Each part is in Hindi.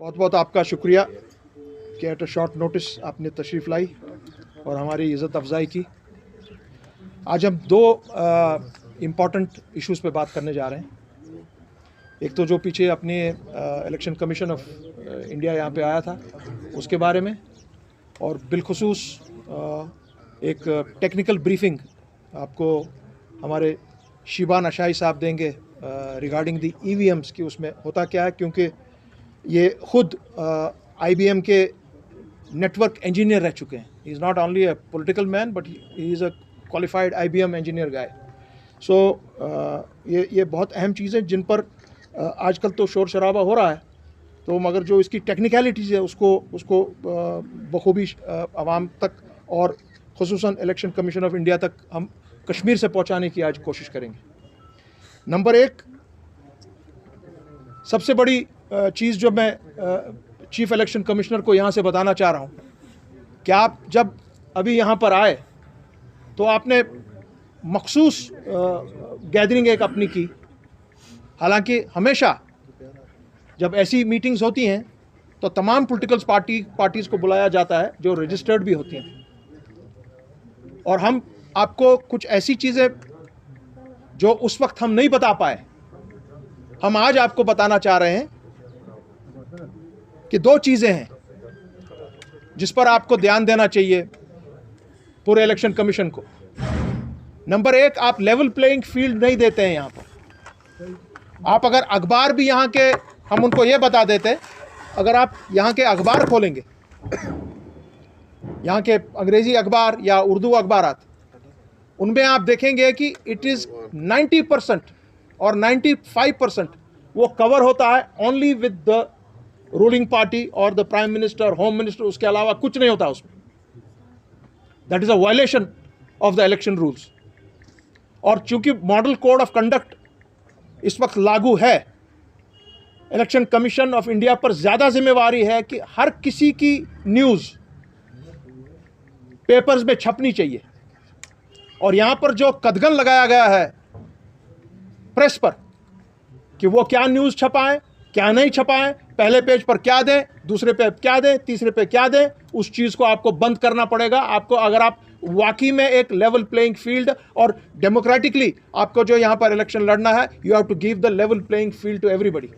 बहुत बहुत आपका शुक्रिया कि एट अ शॉर्ट नोटिस आपने तशरीफ़ लाई और हमारी इज़्ज़त अफजाई की। आज हम दो इम्पॉर्टेंट इश्यूज़ पे बात करने जा रहे हैं। एक तो जो पीछे अपने इलेक्शन कमीशन ऑफ इंडिया यहाँ पे आया था उसके बारे में, और बिलखुसूस एक टेक्निकल ब्रीफिंग आपको हमारे शिबान अशाई साहब देंगे रिगार्डिंग द EVMs की उसमें होता क्या है, क्योंकि ये खुद IBM के नेटवर्क इंजीनियर रह चुके हैं। He is not only a political man but he is a qualified IBM engineer guy. So ये बहुत अहम चीज़ें जिन पर आजकल तो शोर शराबा हो रहा है, तो मगर जो इसकी टेक्निकलिटीज़ है उसको बखूबी आवाम तक और खुसूसन इलेक्शन कमीशन ऑफ इंडिया तक हम कश्मीर से पहुंचाने की आज कोशिश करेंगे। नंबर एक, सबसे बड़ी चीज़ जो मैं चीफ इलेक्शन कमिश्नर को यहाँ से बताना चाह रहा हूँ कि आप जब अभी यहाँ पर आए तो आपने मखसूस गैदरिंग एक अपनी की। हालांकि हमेशा जब ऐसी मीटिंग्स होती हैं तो तमाम पॉलिटिकल पार्टीज़ को बुलाया जाता है जो रजिस्टर्ड भी होती हैं, और हम आपको कुछ ऐसी चीज़ें जो उस वक्त हम नहीं बता पाए, हम आज आपको बताना चाह रहे हैं कि दो चीज़ें हैं जिस पर आपको ध्यान देना चाहिए पूरे इलेक्शन कमीशन को। नंबर एक, आप लेवल प्लेइंग फील्ड नहीं देते हैं यहाँ पर। आप अगर अखबार भी यहाँ के, हम उनको ये बता देते हैं, अगर आप यहाँ के अखबार खोलेंगे, यहाँ के अंग्रेज़ी अखबार या उर्दू अखबारात, उनमें आप देखेंगे कि इट इज़ 90% और 95% वो कवर होता है only with the ruling party और the prime minister, home minister. उसके अलावा कुछ नहीं होता उसमें। That is a violation of the election rules. और चूंकि मॉडल कोड ऑफ कंडक्ट इस वक्त लागू है, इलेक्शन कमीशन ऑफ इंडिया पर ज़्यादा जिम्मेवारी है कि हर किसी की न्यूज़ पेपर्स में छपनी चाहिए। और यहाँ पर जो कदगन लगाया गया है प्रेस पर कि वो क्या न्यूज़ छपाएं, क्या नहीं छपाएं, पहले पेज पर क्या दें, दूसरे पे क्या दें, तीसरे पे क्या दें, उस चीज़ को आपको बंद करना पड़ेगा। आपको, अगर आप वाकई में एक लेवल प्लेइंग फील्ड और डेमोक्रेटिकली आपको जो यहाँ पर इलेक्शन लड़ना है, you have to give the level playing field to everybody.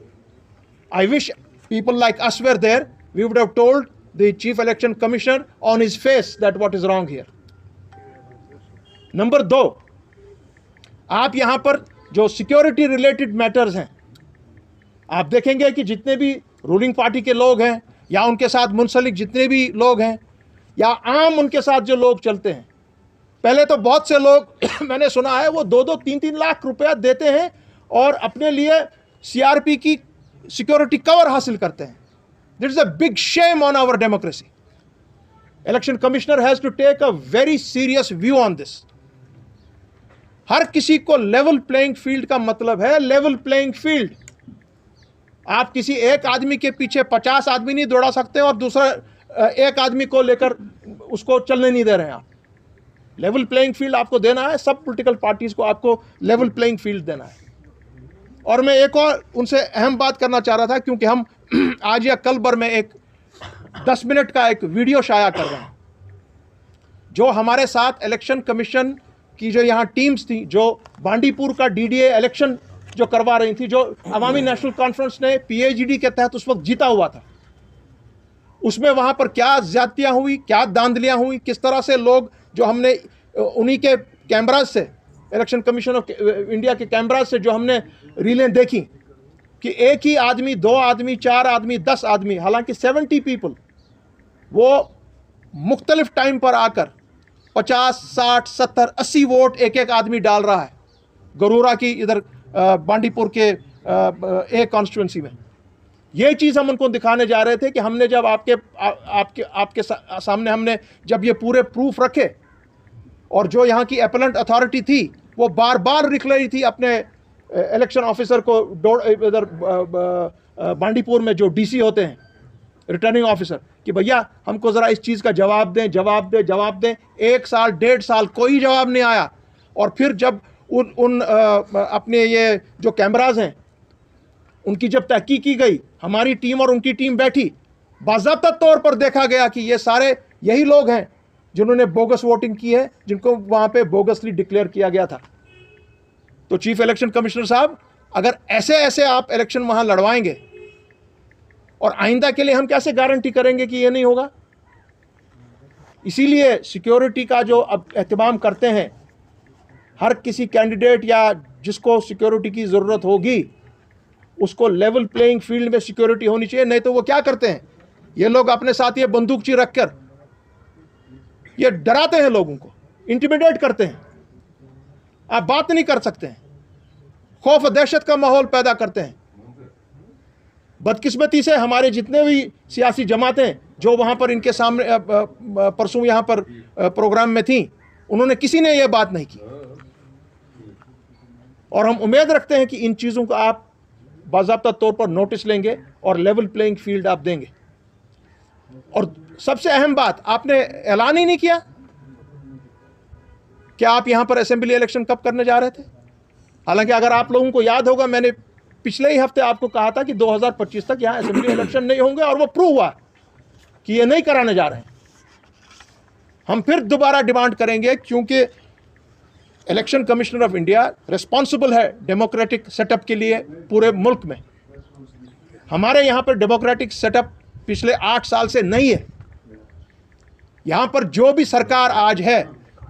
I wish people like us were there, we would have told the chief election commissioner on his face that what is wrong here. Number दो, आप यहाँ पर जो सिक्योरिटी रिलेटेड मैटर्स हैं, आप देखेंगे कि जितने भी रूलिंग पार्टी के लोग हैं या उनके साथ मुंसलिक जितने भी लोग हैं या आम उनके साथ जो लोग चलते हैं, पहले तो बहुत से लोग मैंने सुना है वो 2-2, 3-3 लाख रुपया देते हैं और अपने लिए CRP की सिक्योरिटी कवर हासिल करते हैं। This is a big shame on our democracy. Election commissioner has to take a very serious view on this. हर किसी को लेवल प्लेइंग फील्ड का मतलब है लेवल प्लेइंग फील्ड। आप किसी एक आदमी के पीछे 50 आदमी नहीं दौड़ा सकते और दूसरा एक आदमी को लेकर उसको चलने नहीं दे रहे हैं आप। लेवल प्लेइंग फील्ड आपको देना है, सब पॉलिटिकल पार्टीज को आपको लेवल प्लेइंग फील्ड देना है। और मैं एक और उनसे अहम बात करना चाह रहा था, क्योंकि हम आज या कल भर में एक 10 मिनट का एक वीडियो शाया कर रहे हैं जो हमारे साथ इलेक्शन कमीशन की जो यहाँ टीम्स थी, जो बांडीपुर का DDA इलेक्शन जो करवा रही थी, जो अवामी नेशनल कॉन्फ्रेंस ने PAGD के तहत उस वक्त जीता हुआ था, उसमें वहाँ पर क्या ज्यादतियाँ हुई, क्या धांधलियाँ हुई, किस तरह से लोग, जो हमने उन्हीं के कैमराज से, इलेक्शन कमीशन ऑफ इंडिया के कैमराज से जो हमने रीलें देखी कि एक ही आदमी, 2 आदमी, 4 आदमी, 10 आदमी, हालांकि 70 पीपल वो मुख्तलिफ टाइम पर आकर 50, 60, 70, 80 वोट एक एक आदमी डाल रहा है गरूरा की इधर बांडीपुर के एक कॉन्स्टिट्यूंसी में। ये चीज़ हम उनको दिखाने जा रहे थे कि हमने जब आपके सामने हमने जब ये पूरे प्रूफ रखे, और जो यहाँ की अपीलेंट अथॉरिटी थी वो बार बार लिख रही थी अपने इलेक्शन ऑफिसर को, इधर बांडीपुर में जो DC होते हैं, रिटर्निंग ऑफिसर, कि भैया हमको ज़रा इस चीज़ का जवाब दें, जवाब दें, जवाब दें। 1 साल 1.5 साल कोई जवाब नहीं आया। और फिर जब उन अपने ये जो कैमराज हैं उनकी जब तहकीक की गई, हमारी टीम और उनकी टीम बैठी, बाज़ाब्ता तौर पर देखा गया कि ये सारे यही लोग हैं जिन्होंने बोगस वोटिंग की है, जिनको वहां पे बोगसली डिक्लेयर किया गया था। तो चीफ इलेक्शन कमिश्नर साहब, अगर ऐसे ऐसे आप इलेक्शन वहां लड़वाएंगे, और आइंदा के लिए हम कैसे गारंटी करेंगे कि ये नहीं होगा? इसीलिए सिक्योरिटी का जो अब एहतमाम करते हैं, हर किसी कैंडिडेट या जिसको सिक्योरिटी की ज़रूरत होगी उसको लेवल प्लेइंग फील्ड में सिक्योरिटी होनी चाहिए। नहीं तो वो क्या करते हैं, ये लोग अपने साथ ये बंदूकची रखकर ये डराते हैं, लोगों को इंटिमिडेट करते हैं, आप बात नहीं कर सकते हैं, खौफ और दहशत का माहौल पैदा करते हैं। बदकिस्मती से हमारे जितने भी सियासी जमातें जो वहाँ पर इनके सामने परसों यहाँ पर प्रोग्राम में थी, उन्होंने किसी ने यह बात नहीं की। और हम उम्मीद रखते हैं कि इन चीज़ों को आप बाज़ाब्ता तौर पर नोटिस लेंगे और लेवल प्लेइंग फील्ड आप देंगे। और सबसे अहम बात, आपने ऐलान ही नहीं किया कि आप यहाँ पर असेंबली इलेक्शन कब करने जा रहे थे। हालांकि अगर आप लोगों को याद होगा, मैंने पिछले ही हफ्ते आपको कहा था कि 2025 तक यहाँ असेंबली इलेक्शन नहीं होंगे, और वो प्रूव हुआ कि ये नहीं कराने जा रहे हैं। हम फिर दोबारा डिमांड करेंगे, क्योंकि election commissioner of India responsible है डेमोक्रेटिक सेटअप के लिए पूरे मुल्क में। हमारे यहाँ पर डेमोक्रेटिक सेटअप पिछले 8 साल से नहीं है। यहाँ पर जो भी सरकार आज है,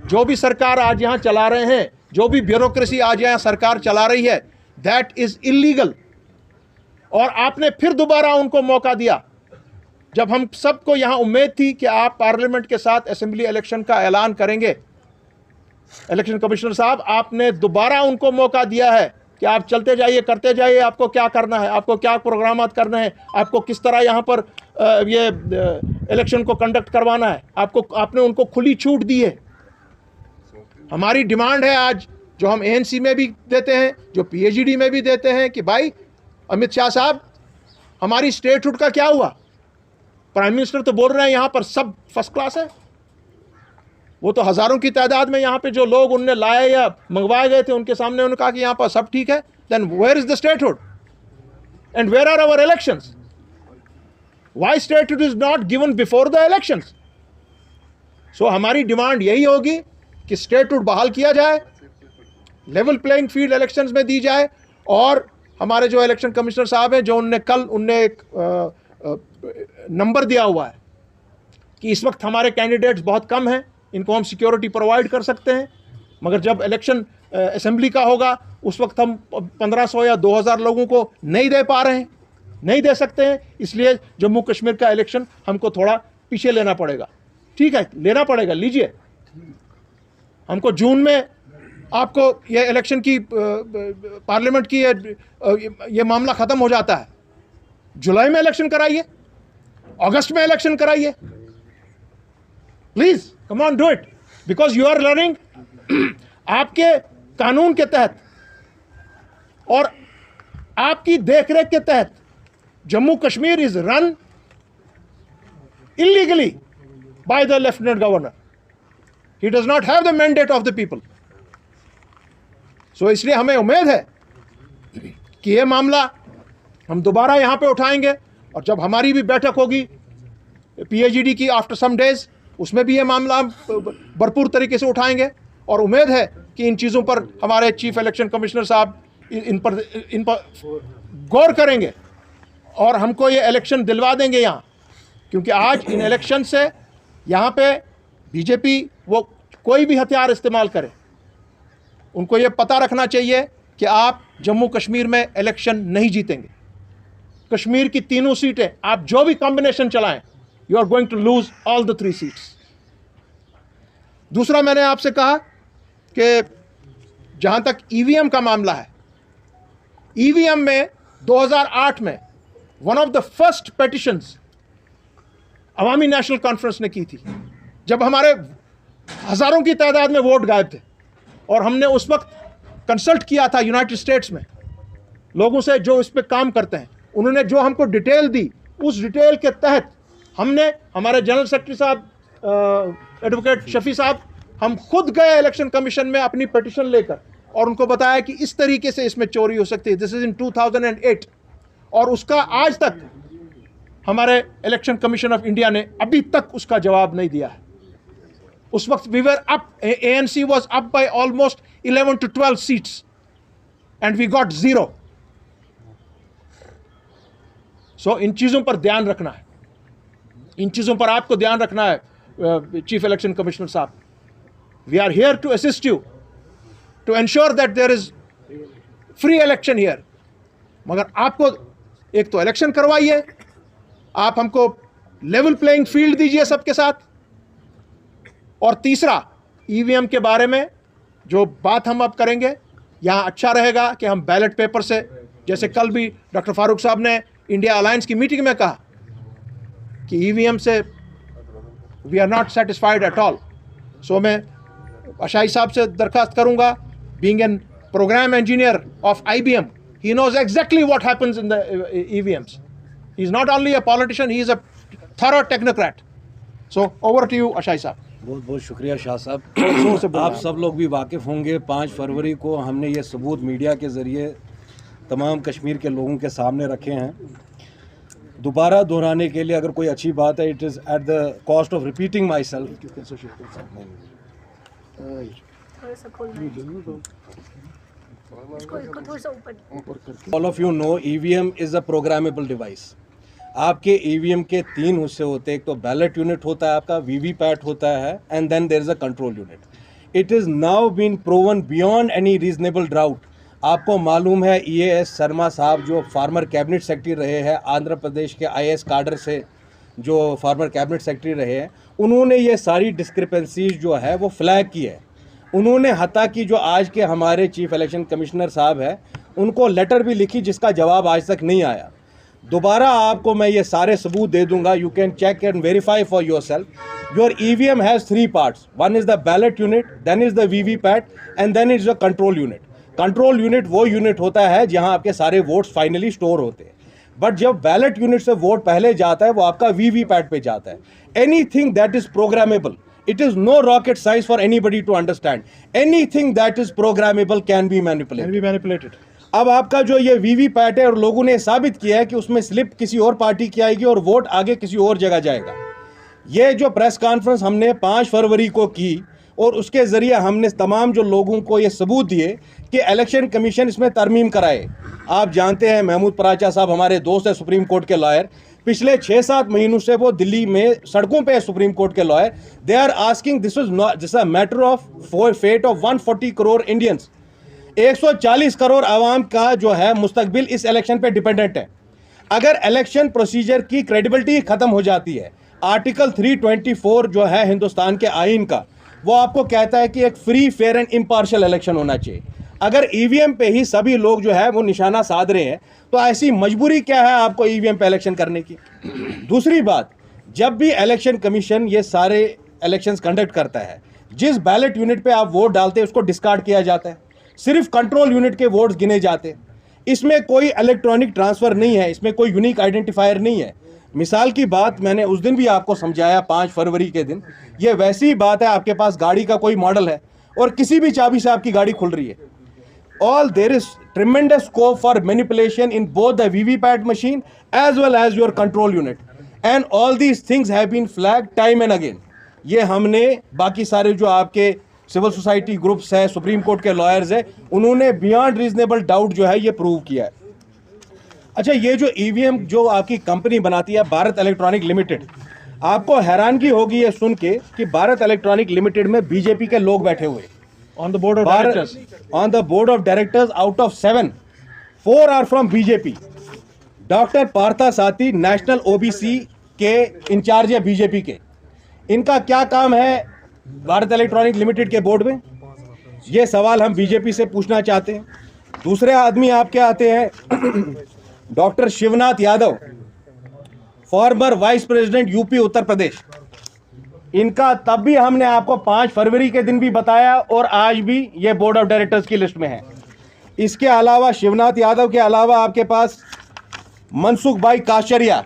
जो भी सरकार आज यहाँ चला रहे हैं, जो भी ब्यूरोक्रेसी आज यहाँ सरकार चला रही है, दैट इज इलीगल। और आपने फिर दोबारा उनको मौका दिया, जब हम सबको यहाँ उम्मीद थी कि आप पार्लियामेंट के साथ असेंबली इलेक्शन का ऐलान करेंगे। इलेक्शन कमिश्नर साहब, आपने दोबारा उनको मौका दिया है कि आप चलते जाइए, करते जाइए, आपको क्या करना है, आपको क्या प्रोग्रामात करना है, आपको किस तरह यहाँ पर ये इलेक्शन को कंडक्ट करवाना है, आपने उनको खुली छूट दी है। हमारी डिमांड है आज, जो हम ANC में भी देते हैं, जो PhD में भी देते हैं, कि भाई अमित शाह साहब, हमारी स्टेटहुड का क्या हुआ? प्राइम मिनिस्टर तो बोल रहे हैं यहाँ पर सब फर्स्ट क्लास है। वो तो हज़ारों की तादाद में यहाँ पे जो लोग उनने लाए या मंगवाए गए थे, उनके सामने उन्होंने कहा कि यहाँ पर सब ठीक है। Then where is the statehood and where are our elections? Why statehood is not given before the elections? So हमारी डिमांड यही होगी कि स्टेटहुड बहाल किया जाए, लेवल प्लेइंग फील्ड इलेक्शंस में दी जाए। और हमारे जो इलेक्शन कमिश्नर साहब हैं, जो उनने एक नंबर दिया हुआ है कि इस वक्त हमारे कैंडिडेट्स बहुत कम हैं, इनको हम सिक्योरिटी प्रोवाइड कर सकते हैं, मगर जब इलेक्शन असेंबली का होगा उस वक्त हम 1500 या 2000 लोगों को नहीं दे पा रहे हैं, नहीं दे सकते हैं। इसलिए जम्मू कश्मीर का इलेक्शन हमको थोड़ा पीछे लेना पड़ेगा। ठीक है, लेना पड़ेगा, लीजिए। हमको जून में आपको ये इलेक्शन की पार्लियामेंट की ये मामला ख़त्म हो जाता है, जुलाई में इलेक्शन कराइए, अगस्त में इलेक्शन कराइए, please come on do it, because you are learning. आपके कानून के तहत और आपकी देखरेख के तहत Jammu Kashmir is run illegally by the lieutenant governor. He does not have the mandate of the people. So इसलिए हमें उम्मीद है कि यह मामला हम दोबारा यहां पे उठाएंगे, और जब हमारी भी बैठक होगी PhD की आफ्टर सम डेज, उसमें भी ये मामला हम भरपूर तरीके से उठाएंगे। और उम्मीद है कि इन चीज़ों पर हमारे चीफ इलेक्शन कमिश्नर साहब इन पर गौर करेंगे और हमको ये इलेक्शन दिलवा देंगे यहाँ। क्योंकि आज इन इलेक्शन से यहाँ पे BJP वो कोई भी हथियार इस्तेमाल करे, उनको ये पता रखना चाहिए कि आप जम्मू कश्मीर में इलेक्शन नहीं जीतेंगे। कश्मीर की तीनों सीटें आप जो भी कॉम्बिनेशन चलाएं, you are going to lose all the 3 seats. दूसरा, मैंने आपसे कहा कि जहां तक EVM का मामला है, EVM में 2008 में one of the first petitions Awami national conference ने की थी, जब हमारे हज़ारों की तादाद में वोट गायब थे। और हमने उस वक्त कंसल्ट किया था यूनाइटेड स्टेट्स में लोगों से जो इस पे काम करते हैं। उन्होंने जो हमको डिटेल दी, उस डिटेल के तहत हमने, हमारे जनरल सेक्रेटरी साहब एडवोकेट शफी साहब, हम खुद गए इलेक्शन कमीशन में अपनी पिटीशन लेकर और उनको बताया कि इस तरीके से इसमें चोरी हो सकती है। This is in 2008। और उसका आज तक हमारे इलेक्शन कमीशन ऑफ इंडिया ने अभी तक उसका जवाब नहीं दिया है। उस वक्त we were up, ANC was up by almost 11 to 12 seats and we got 0। So इन चीज़ों पर ध्यान रखना है, इन चीज़ों पर आपको ध्यान रखना है chief election commissioner sahab. We are here to assist you to ensure that there is free election here. मगर आपको एक तो इलेक्शन करवाइए, आप हमको लेवल प्लेइंग फील्ड दीजिए सबके साथ, और तीसरा EVM के बारे में जो बात हम अब करेंगे, यहाँ अच्छा रहेगा कि हम बैलेट पेपर से, जैसे कल भी डॉक्टर फारूक साहब ने इंडिया अलायंस की मीटिंग में कहा कि EVM से we are not satisfied at all. So मैं अशाई साहब से दरखास्त करूँगा, being an program engineer of IBM, he knows exactly what happens in the EVMs. He is not only a politician, he is a thorough technocrat. So over to you, Ashai साहब। बहुत बहुत शुक्रिया शाह साहब। आप सब लोग भी वाकिफ़ होंगे, 5 फरवरी को हमने ये सबूत मीडिया के ज़रिए तमाम कश्मीर के लोगों के सामने रखे हैं। दोबारा दोहराने के लिए अगर कोई अच्छी बात है, it is at the cost of repeating my self. All of you know EVM is a programmable device. आपके EVM के 3 हिस्से होते हैं, एक तो बैलेट यूनिट होता है आपका, VVPAT होता है, and then there is a control unit. It is now been proven beyond any reasonable doubt. आपको मालूम है EAS शर्मा साहब जो फार्मर कैबिनेट सेक्रेटरी रहे हैं, आंध्र प्रदेश के IAS काडर से जो फार्मर कैबिनेट सेक्रेटरी रहे हैं, उन्होंने ये सारी डिस्क्रिपेंसीज जो है वो फ्लैग की है। उन्होंने हत्ता कि जो आज के हमारे चीफ इलेक्शन कमिश्नर साहब हैं, उनको लेटर भी लिखी जिसका जवाब आज तक नहीं आया। दोबारा आपको मैं ये सारे सबूत दे दूंगा, you can check and verify for yourself. Your EVM has 3 parts, one is the ballot unit, then is the VVPAT and then is the control unit. Control unit वो यूनिट होता है जहां आपके सारे वोट्स फाइनली स्टोर होते हैं, बट जब बैलेट यूनिट से वोट पहले जाता है वो आपका VVPAT पे जाता है। Anything that is programmable, it is no rocket science for anybody to understand. Anything that is programmable can be manipulated. अब आपका जो ये VVPAT है, और लोगों ने साबित किया है कि उसमें स्लिप किसी और पार्टी की आएगी और वोट आगे किसी और जगह जाएगा। ये जो प्रेस कॉन्फ्रेंस हमने 5 फरवरी को की और उसके ज़रिए हमने तमाम जो लोगों को ये सबूत दिए कि इलेक्शन कमीशन इसमें तरमीम कराए। आप जानते हैं महमूद पराचा साहब हमारे दोस्त है, सुप्रीम कोर्ट के लॉयर, पिछले 6-7 महीनों से वो दिल्ली में सड़कों पे सुप्रीम कोर्ट के lawyer, they are asking this a matter of fate of 140 crore Indians. 140 crore आवाम का जो है मुस्तकबिल इस इलेक्शन पे डिपेंडेंट है। अगर इलेक्शन प्रोसीजर की क्रेडिबिलिटी ख़त्म हो जाती है, आर्टिकल 324 जो है हिंदुस्तान के आइन का, वो आपको कहता है कि एक free, fair and impartial election होना चाहिए। अगर EVM पे ही सभी लोग जो है वो निशाना साध रहे हैं, तो ऐसी मजबूरी क्या है आपको EVM पे इलेक्शन करने की। दूसरी बात, जब भी इलेक्शन कमीशन ये सारे इलेक्शंस कंडक्ट करता है, जिस बैलेट यूनिट पे आप वोट डालते हैं उसको डिस्कार्ड किया जाता है, सिर्फ कंट्रोल यूनिट के वोट्स गिने जाते हैं। इसमें कोई इलेक्ट्रॉनिक ट्रांसफ़र नहीं है, इसमें कोई यूनिक आइडेंटिफायर नहीं है। मिसाल की बात मैंने उस दिन भी आपको समझाया, 5 फरवरी के दिन, ये वैसी ही बात है, आपके पास गाड़ी का कोई मॉडल है और किसी भी चाबी से आपकी गाड़ी खुल रही है। There is tremendous scope for manipulation in both the VVPAT machine as well as your control unit, and all these things have been flagged time and again. ये हमने बाकी सारे जो आपके सिविल सोसाइटी ग्रुप्स है, सुप्रीम कोर्ट के लॉयर्स है, उन्होंने बियॉन्ड रीजनेबल डाउट जो है ये प्रूव किया है। अच्छा, ये जो EVM जो आपकी कंपनी बनाती है भारत इलेक्ट्रॉनिक लिमिटेड, आपको हैरानगी होगी ये सुन के कि भारत इलेक्ट्रॉनिक लिमिटेड में बीजेपी के लोग बैठे हुए on the board of directors. On the board of directors, out of 7, 4 are from BJP. Doctor Partha साथी नेशनल OBC के इंचार्ज है बीजेपी के। इनका क्या काम है भारत इलेक्ट्रॉनिक लिमिटेड के बोर्ड में, ये सवाल हम बीजेपी से पूछना चाहते हैं। दूसरे आदमी आपके आते हैं doctor Shivnath Yadav, farmer vice president UP Uttar Pradesh. इनका तब भी हमने आपको 5 फरवरी के दिन भी बताया और आज भी ये बोर्ड ऑफ डायरेक्टर्स की लिस्ट में है। इसके अलावा शिवनाथ यादव के अलावा आपके पास मनसुख भाई Kashariya,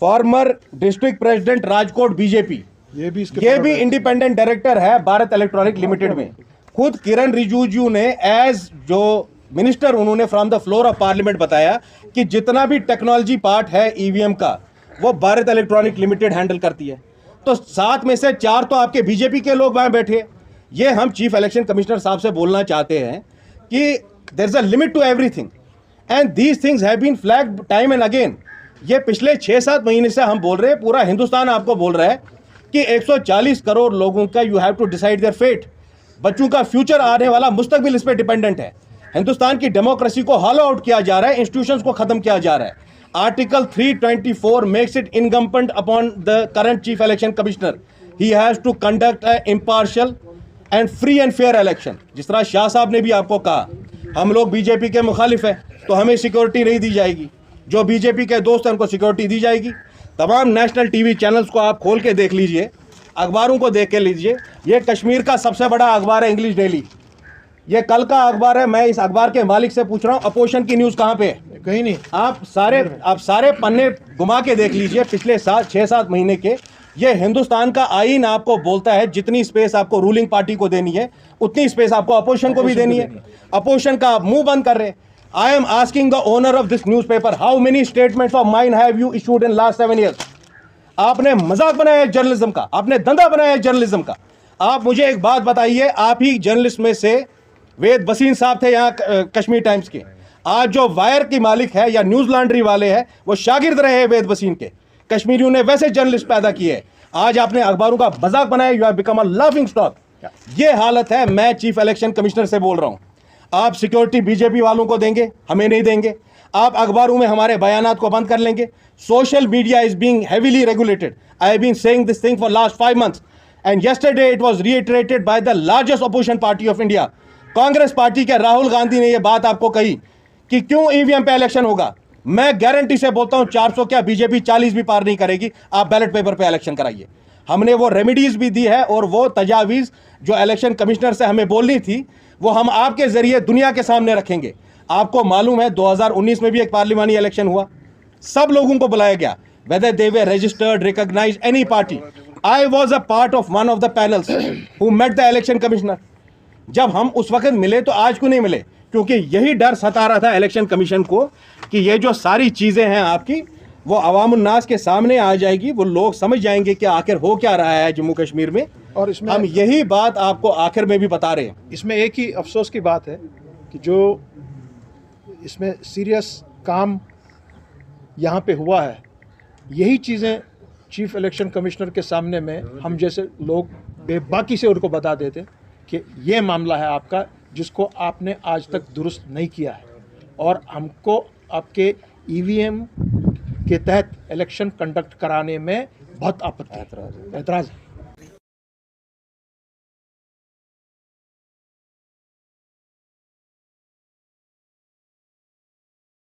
former district president Rajkot BJP, ये भी इंडिपेंडेंट डायरेक्टर है भारत इलेक्ट्रॉनिक लिमिटेड में। खुद किरण रिजिजू ने एज जो मिनिस्टर उन्होंने from the floor of parliament बताया कि जितना भी टेक्नोलॉजी पार्ट है ईवीएम का वो भारत इलेक्ट्रॉनिक लिमिटेड हैंडल करती है। तो 7 में से 4 तो आपके बीजेपी के लोग वहां बैठे। ये हम चीफ इलेक्शन कमिश्नर साहब से बोलना चाहते हैं कि there is a limit to everything and these things have been flagged time and again. ये पिछले 6-7 महीने से हम बोल रहे हैं, पूरा हिंदुस्तान आपको बोल रहा है कि 140 करोड़ लोगों का you have to decide their fate. बच्चों का फ्यूचर, आने वाला मुस्तकबिल इस पर डिपेंडेंट है। हिंदुस्तान की डेमोक्रेसी को हॉलो आउट किया जा रहा है, इंस्टीट्यूशंस को खत्म किया जा रहा है। Article 324 makes it incumbent upon the current chief election commissioner, he has to conduct a impartial and free and fair election. जिस तरह शाह साहब ने भी आपको कहा, हम लोग बीजेपी के मुखालिफ हैं तो हमें सिक्योरिटी नहीं दी जाएगी, जो बीजेपी के दोस्त हैं उनको सिक्योरिटी दी जाएगी। तमाम नेशनल टीवी चैनल्स को आप खोल के देख लीजिए, अखबारों को देख के लीजिए। ये कश्मीर का सबसे बड़ा अखबार है इंग्लिश डेली, ये कल का अखबार है। मैं इस अखबार के मालिक से पूछ रहा हूँ, अपोजिशन की न्यूज़ कहाँ पे है? कहीं नहीं। आप सारे पन्ने घुमा के देख लीजिए पिछले 6-7 महीने के। ये हिंदुस्तान का आईन आपको बोलता है जितनी स्पेस आपको रूलिंग पार्टी को देनी है उतनी स्पेस आपको अपोजिशन को भी देनी है। अपोजिशन का आप मुंह बंद कर रहे हैं। I am asking the owner of this newspaper, how many statements of mine have you issued in last 7 years? आपने मजाक बनाया है जर्नलिज्म का, आपने धंधा बनाया है जर्नलिज्म का। आप मुझे एक बात बताइए, आप ही जर्नलिस्ट में से वेद वसीम साहब थे यहाँ कश्मीर टाइम्स के। आज जो वायर की मालिक है या न्यूज़ लॉन्ड्री वाले हैं वो शागिर्द रहे हैं वेद वसीम के। कश्मीरियों ने वैसे जर्नलिस्ट पैदा किए हैं। आज आपने अखबारों का मजाक बनाया, you have become a laughing stock. ये हालत है। मैं चीफ इलेक्शन कमिश्नर से बोल रहा हूँ, आप सिक्योरिटी बीजेपी वालों को देंगे, हमें नहीं देंगे। आप अखबारों में हमारे बयानात को बंद कर लेंगे। Social media is being heavily regulated. I have been saying this thing for last 5 months and yesterday it was reiterated by the largest opposition party of India. Congress party के राहुल गांधी ने यह बात आपको कही कि क्यों ईवीएम पे इलेक्शन होगा। मैं गारंटी से बोलता हूं 400 क्या बीजेपी 40 भी पार नहीं करेगी। आप बैलेट पेपर पे इलेक्शन कराइए। हमने वो रेमेडीज भी दी है और वो तजावीज़ जो इलेक्शन कमिश्नर से हमें बोलनी थी वो हम आपके जरिए दुनिया के सामने रखेंगे। आपको मालूम है 2019 में भी एक पार्लिमानी इलेक्शन हुआ, सब लोगों को बुलाया गया, whether they were registered, recognized, any party. I was a part of one of the panels who met the election commissioner. जब हम उस वक्त मिले तो आज क्यों नहीं मिले? क्योंकि यही डर सता रहा था इलेक्शन कमीशन को कि ये जो सारी चीज़ें हैं आपकी वो अवामुन्नास के सामने आ जाएगी, वो लोग समझ जाएंगे कि आखिर हो क्या रहा है जम्मू कश्मीर में। और इसमें हम यही बात आपको आखिर में भी बता रहे हैं। इसमें एक ही अफसोस की बात है कि जो इसमें सीरियस काम यहाँ पे हुआ है, यही चीज़ें चीफ इलेक्शन कमिश्नर के सामने में हम जैसे लोग बेबाकी से उनको बता देते कि ये मामला है आपका जिसको आपने आज तक दुरुस्त नहीं किया है और हमको आपके ईवीएम के तहत इलेक्शन कंडक्ट कराने में बहुत आपत्ति, एतराज़ है।